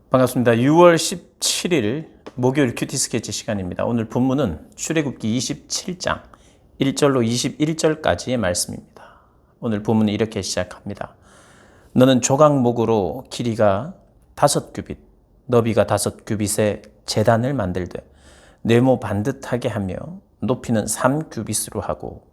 반갑습니다. 6월 17일 목요일 큐티 스케치 시간입니다. 오늘 본문은 출애굽기 27장 1절로 21절까지의 말씀입니다. 오늘 본문은 이렇게 시작합니다. 너는 조각목으로 길이가 5규빗, 너비가 5규빗의 제단을 만들되 네모 반듯하게 하며 높이는 3규빗으로 하고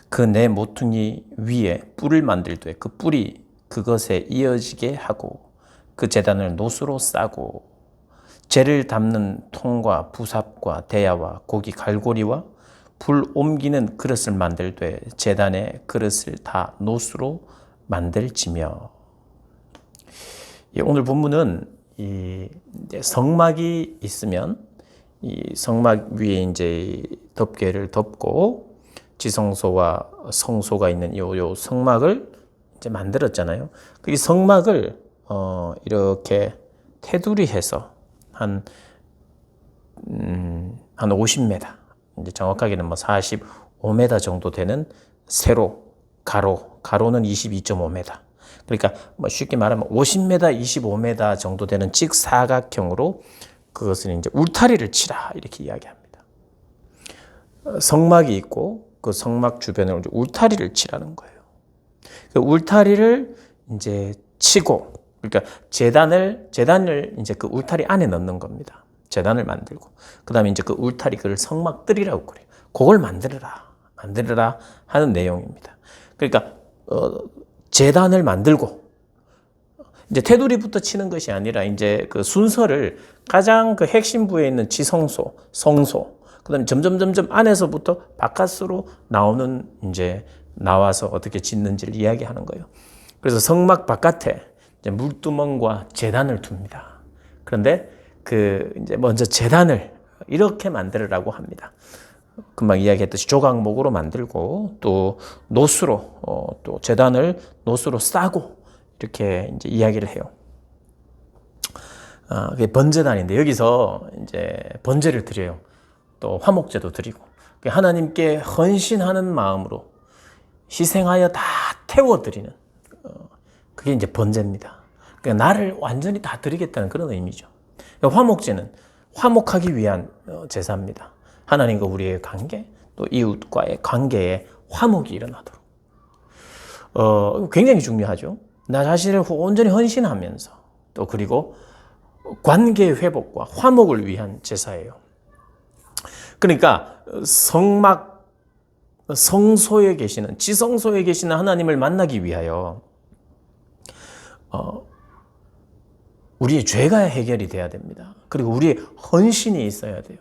그 네 모퉁이 위에 뿔을 만들되 그 뿔이 그것에 이어지게 하고 그 제단을 노수로 싸고 재를 담는 통과 부삽과 대야와 고기 갈고리와 불 옮기는 그릇을 만들되 제단의 그릇을 다 노수로 만들지며. 오늘 본문은 이제 성막이 있으면 이 성막 위에 이제 덮개를 덮고 지성소와 성소가 있는 요 성막을 이제 만들었잖아요. 그 성막을 이렇게 테두리해서 한 50m, 이제 정확하게는 뭐 45m 정도 되는 세로, 가로는 22.5m. 그러니까 뭐 쉽게 말하면 50m, 25m 정도 되는 직사각형으로 그것을 이제 울타리를 치라 이렇게 이야기합니다. 성막이 있고 그 성막 주변에 울타리를 치라는 거예요. 그 울타리를 이제 치고, 그러니까 제단을 이제 그 울타리 안에 넣는 겁니다. 제단을 만들고, 그 다음에 이제 그 울타리, 그걸 성막들이라고 그래요. 그걸 만들어라 하는 내용입니다. 그러니까 제단을 만들고, 이제 테두리부터 치는 것이 아니라 이제 그 순서를 가장 그 핵심 부에 있는 지성소, 성소, 그 다음에 점점 안에서부터 바깥으로 나오는 이제 나와서 어떻게 짓는지를 이야기하는 거예요. 그래서 성막 바깥에 이제 물두멍과 제단을 둡니다. 그런데 이제 먼저 제단을 이렇게 만들으라고 합니다. 금방 이야기했듯이 조각목으로 만들고 또 노수로 또 제단을 노수로 싸고 이렇게 이제 이야기를 해요. 그게 번제단인데 여기서 이제 번제를 드려요. 또 화목제도 드리고 하나님께 헌신하는 마음으로 희생하여 다 태워드리는 그게 이제 번제입니다. 그러니까 나를 완전히 다 드리겠다는 그런 의미죠. 화목제는 화목하기 위한 제사입니다. 하나님과 우리의 관계, 또 이웃과의 관계에 화목이 일어나도록. 굉장히 중요하죠. 나 자신을 온전히 헌신하면서 또 그리고 관계 회복과 화목을 위한 제사예요. 그러니까 성막, 성소에 계시는, 지성소에 계시는 하나님을 만나기 위하여 우리의 죄가 해결이 돼야 됩니다. 그리고 우리의 헌신이 있어야 돼요.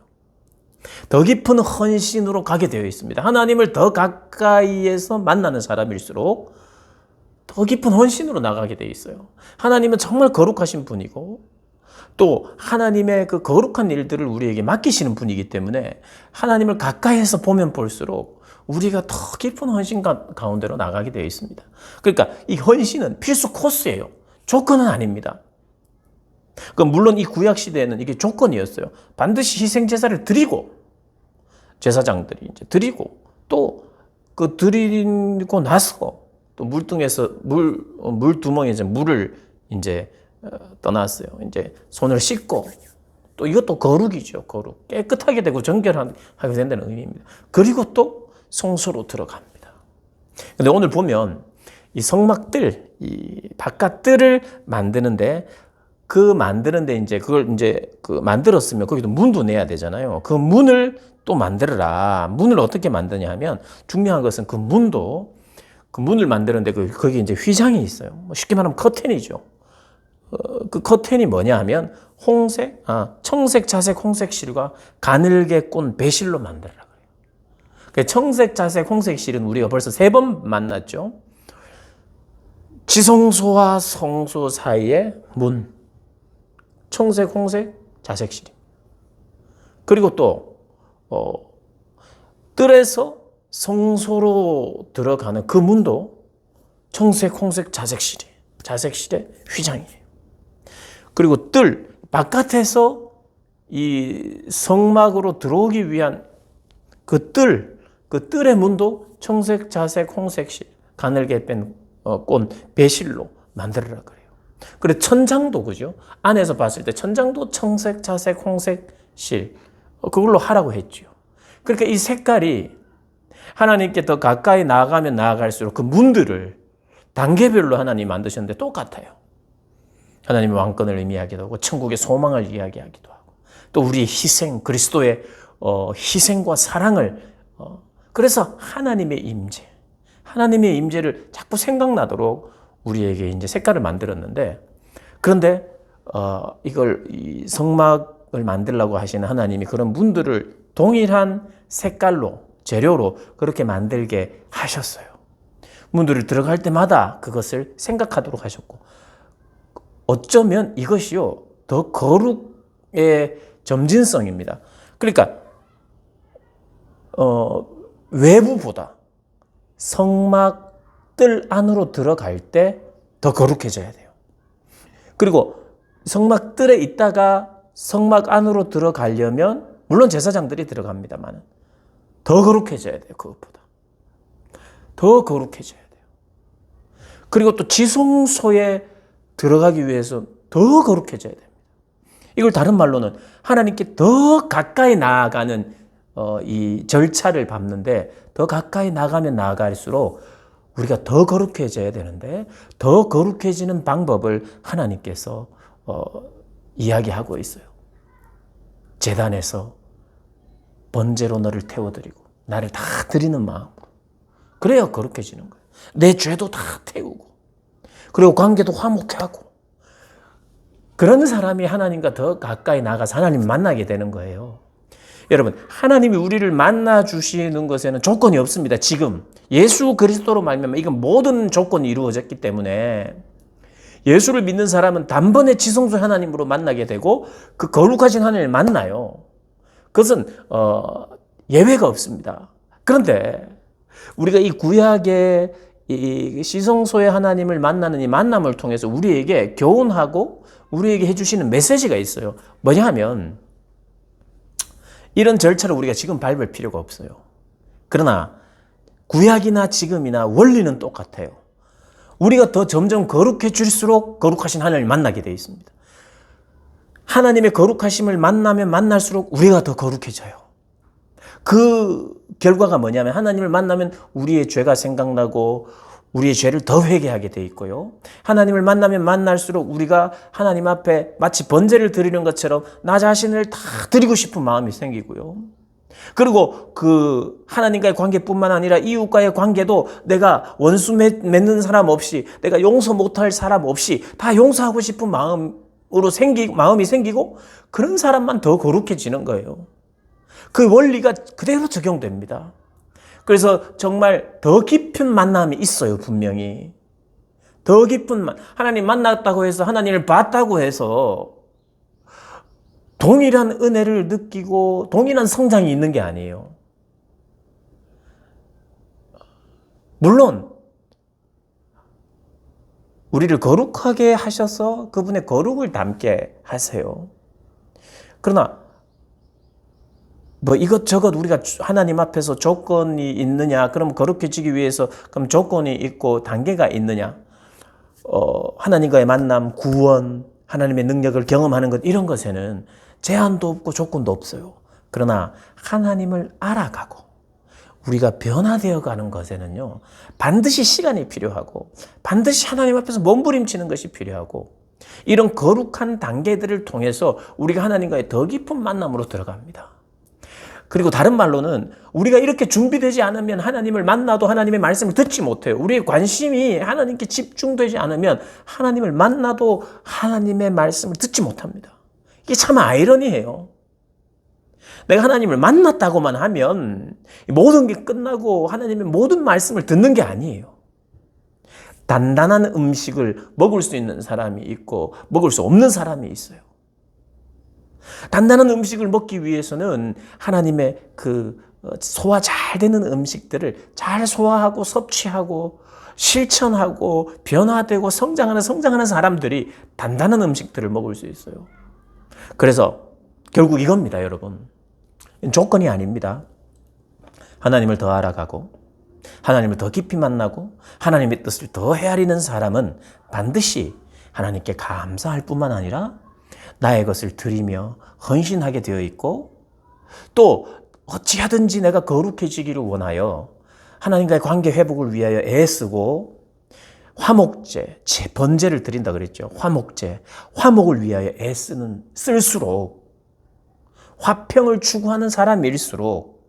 더 깊은 헌신으로 가게 되어 있습니다. 하나님을 더 가까이에서 만나는 사람일수록 더 깊은 헌신으로 나가게 되어 있어요. 하나님은 정말 거룩하신 분이고 또 하나님의 그 거룩한 일들을 우리에게 맡기시는 분이기 때문에 하나님을 가까이에서 보면 볼수록 우리가 더 깊은 헌신 가운데로 나가게 되어 있습니다. 그러니까 이 헌신은 필수 코스예요. 조건은 아닙니다. 물론 이 구약 시대에는 이게 조건이었어요. 반드시 희생 제사를 드리고 제사장들이 이제 드리고 또 그 드리고 나서 또 물두멍에서 물을 이제 떠났어요. 이제 손을 씻고 또 이것도 거룩이죠. 거룩. 깨끗하게 되고 정결하게 된다는 의미입니다. 그리고 또 성소로 들어갑니다. 근데 오늘 보면 이 성막들, 이 바깥들을 만드는데 이제 그걸 이제 만들었으면 거기도 문도 내야 되잖아요. 그 문을 또 만들어라. 문을 어떻게 만드냐 하면 중요한 것은 그 문을 만드는데 거기 이제 휘장이 있어요. 쉽게 말하면 커튼이죠. 그 커튼이 뭐냐 하면 청색, 자색, 홍색 실과 가늘게 꼰 배실로 만들어라 그래요. 청색, 자색, 홍색 실은 우리가 벌써 3번 만났죠. 지성소와 성소 사이의 문, 청색, 홍색, 자색 실입니다. 그리고 또 뜰에서 성소로 들어가는 그 문도 청색, 홍색, 자색실의 휘장이에요. 그리고 뜰 바깥에서 이 성막으로 들어오기 위한 그 뜰의 문도 청색, 자색, 홍색실, 가늘게 꼰 배실로 만들어라 그래요. 그래 천장도 그죠? 안에서 봤을 때 천장도 청색, 자색, 홍색, 실 그걸로 하라고 했죠. 그러니까 이 색깔이 하나님께 더 가까이 나아가면 나아갈수록 그 문들을 단계별로 하나님이 만드셨는데 똑같아요. 하나님의 왕권을 의미하기도 하고 천국의 소망을 이야기하기도 하고 또 우리의 희생, 그리스도의 희생과 사랑을 그래서 하나님의 임재를 자꾸 생각나도록 우리에게 이제 색깔을 만들었는데 그런데 이걸 이 성막을 만들라고 하시는 하나님이 그런 문들을 동일한 색깔로 재료로 그렇게 만들게 하셨어요. 문들을 들어갈 때마다 그것을 생각하도록 하셨고 어쩌면 이것이요 더 거룩의 점진성입니다. 그러니까 외부보다 성막들 안으로 들어갈 때 더 거룩해져야 돼요. 그리고 성막들에 있다가 성막 안으로 들어가려면 물론 제사장들이 들어갑니다만 더 거룩해져야 돼요. 그것보다 더 거룩해져야 돼요. 그리고 또 지성소에 들어가기 위해서 더 거룩해져야 됩니다. 이걸 다른 말로는 하나님께 더 가까이 나아가는 이 절차를 밟는데 더 가까이 나가면 나아갈수록 우리가 더 거룩해져야 되는데 더 거룩해지는 방법을 하나님께서 이야기하고 있어요. 제단에서 번제로 너를 태워드리고 나를 다 드리는 마음으로 그래야 거룩해지는 거예요. 내 죄도 다 태우고 그리고 관계도 화목하고 그런 사람이 하나님과 더 가까이 나가서 하나님을 만나게 되는 거예요. 여러분 하나님이 우리를 만나 주시는 것에는 조건이 없습니다. 지금 예수 그리스도로 말미암아 이건 모든 조건이 이루어졌기 때문에 예수를 믿는 사람은 단번에 지성소 하나님으로 만나게 되고 그 거룩하신 하나님을 만나요. 그것은 예외가 없습니다. 그런데 우리가 이 구약의 이 지성소의 하나님을 만나는 이 만남을 통해서 우리에게 교훈하고 우리에게 해주시는 메시지가 있어요. 뭐냐 하면 이런 절차를 우리가 지금 밟을 필요가 없어요. 그러나 구약이나 지금이나 원리는 똑같아요. 우리가 더 점점 거룩해질수록 거룩하신 하나님을 만나게 되어 있습니다. 하나님의 거룩하심을 만나면 만날수록 우리가 더 거룩해져요. 그 결과가 뭐냐면 하나님을 만나면 우리의 죄가 생각나고 우리의 죄를 더 회개하게 돼 있고요. 하나님을 만나면 만날수록 우리가 하나님 앞에 마치 번제를 드리는 것처럼 나 자신을 다 드리고 싶은 마음이 생기고요. 그리고 그 하나님과의 관계뿐만 아니라 이웃과의 관계도 내가 원수 맺는 사람 없이 내가 용서 못할 사람 없이 다 용서하고 싶은 마음이 생기고 그런 사람만 더 거룩해지는 거예요. 그 원리가 그대로 적용됩니다. 그래서 정말 더 깊은 만남이 있어요. 분명히 더 깊은 하나님 만났다고 해서 하나님을 봤다고 해서 동일한 은혜를 느끼고 동일한 성장이 있는 게 아니에요. 물론 우리를 거룩하게 하셔서 그분의 거룩을 담게 하세요. 그러나 뭐 이것저것 우리가 하나님 앞에서 조건이 있느냐? 그럼 거룩해지기 위해서 그럼 조건이 있고 단계가 있느냐? 하나님과의 만남, 구원, 하나님의 능력을 경험하는 것 이런 것에는 제한도 없고 조건도 없어요. 그러나 하나님을 알아가고 우리가 변화되어 가는 것에는요. 반드시 시간이 필요하고 반드시 하나님 앞에서 몸부림치는 것이 필요하고 이런 거룩한 단계들을 통해서 우리가 하나님과의 더 깊은 만남으로 들어갑니다. 그리고 다른 말로는 우리가 이렇게 준비되지 않으면 하나님을 만나도 하나님의 말씀을 듣지 못해요. 우리의 관심이 하나님께 집중되지 않으면 하나님을 만나도 하나님의 말씀을 듣지 못합니다. 이게 참 아이러니해요. 내가 하나님을 만났다고만 하면 모든 게 끝나고 하나님의 모든 말씀을 듣는 게 아니에요. 단단한 음식을 먹을 수 있는 사람이 있고 먹을 수 없는 사람이 있어요. 단단한 음식을 먹기 위해서는 하나님의 그 소화 잘 되는 음식들을 잘 소화하고 섭취하고 실천하고 변화되고 성장하는 사람들이 단단한 음식들을 먹을 수 있어요. 그래서 결국 이겁니다, 여러분. 조건이 아닙니다. 하나님을 더 알아가고 하나님을 더 깊이 만나고 하나님의 뜻을 더 헤아리는 사람은 반드시 하나님께 감사할 뿐만 아니라 나의 것을 드리며 헌신하게 되어 있고, 또 어찌하든지 내가 거룩해지기를 원하여 하나님과의 관계 회복을 위하여 애쓰고, 화목제, 번제를 드린다 그랬죠. 화목제, 화목을 위하여 쓸수록, 화평을 추구하는 사람일수록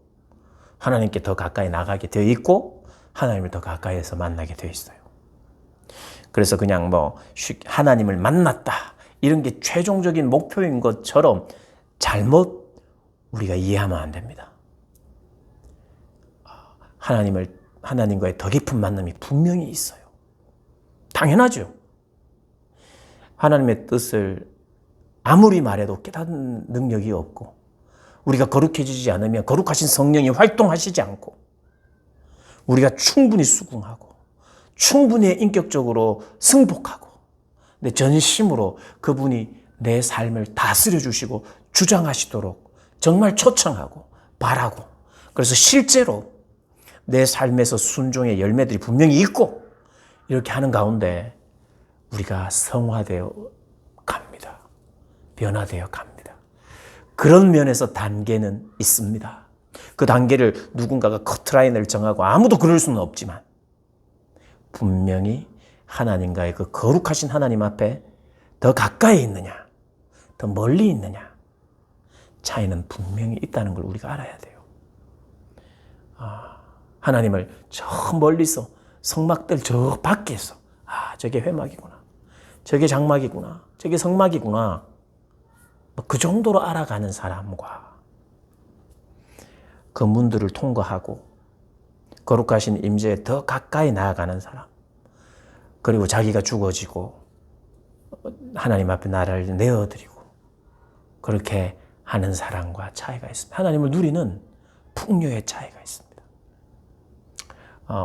하나님께 더 가까이 나가게 되어 있고, 하나님을 더 가까이에서 만나게 되어 있어요. 그래서 그냥 하나님을 만났다, 이런 게 최종적인 목표인 것처럼 잘못 우리가 이해하면 안 됩니다. 하나님과의 더 깊은 만남이 분명히 있어요. 당연하죠. 하나님의 뜻을 아무리 말해도 깨닫는 능력이 없고, 우리가 거룩해지지 않으면 거룩하신 성령이 활동하시지 않고, 우리가 충분히 수긍하고 충분히 인격적으로 승복하고 내 전심으로 그분이 내 삶을 다스려 주시고 주장하시도록 정말 초청하고 바라고, 그래서 실제로 내 삶에서 순종의 열매들이 분명히 있고, 이렇게 하는 가운데 우리가 성화되어 갑니다. 변화되어 갑니다. 그런 면에서 단계는 있습니다. 그 단계를 누군가가 커트라인을 정하고, 아무도 그럴 수는 없지만 분명히 하나님과의 그 거룩하신 하나님 앞에 더 가까이 있느냐, 더 멀리 있느냐, 차이는 분명히 있다는 걸 우리가 알아야 돼요. 하나님을 저 멀리서, 성막들 저 밖에서, 저게 회막이구나, 저게 장막이구나, 저게 성막이구나, 그 정도로 알아가는 사람과 그 문들을 통과하고 거룩하신 임재에 더 가까이 나아가는 사람, 그리고 자기가 죽어지고 하나님 앞에 나라를 내어드리고 그렇게 하는 사람과 차이가 있습니다. 하나님을 누리는 풍요의 차이가 있습니다.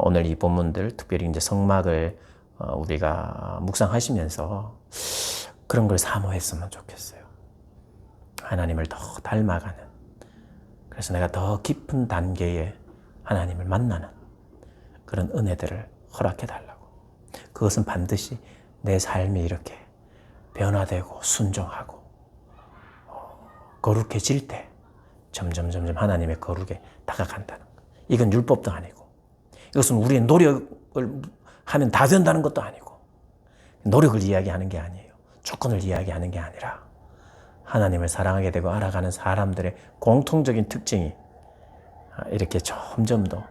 오늘 이 본문들, 특별히 이제 성막을 우리가 묵상하시면서 그런 걸 사모했으면 좋겠어요. 하나님을 더 닮아가는, 그래서 내가 더 깊은 단계에 하나님을 만나는 그런 은혜들을 허락해 달라고. 그것은 반드시 내 삶이 이렇게 변화되고 순종하고 거룩해질 때 점점 하나님의 거룩에 다가간다는 것. 이건 율법도 아니고, 이것은 우리의 노력을 하면 다 된다는 것도 아니고, 노력을 이야기하는 게 아니에요. 조건을 이야기하는 게 아니라 하나님을 사랑하게 되고 알아가는 사람들의 공통적인 특징이 이렇게 점점 더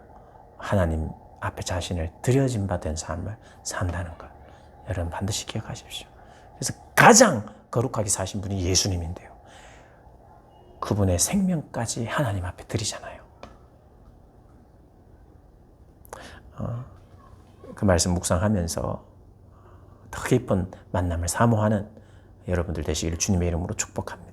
하나님 앞에 자신을 드려진 바 된 삶을 산다는 걸 여러분 반드시 기억하십시오. 그래서 가장 거룩하게 사신 분이 예수님인데요, 그분의 생명까지 하나님 앞에 드리잖아요. 그 말씀 묵상하면서 더 깊은 만남을 사모하는 여러분들 되시기를 주님의 이름으로 축복합니다.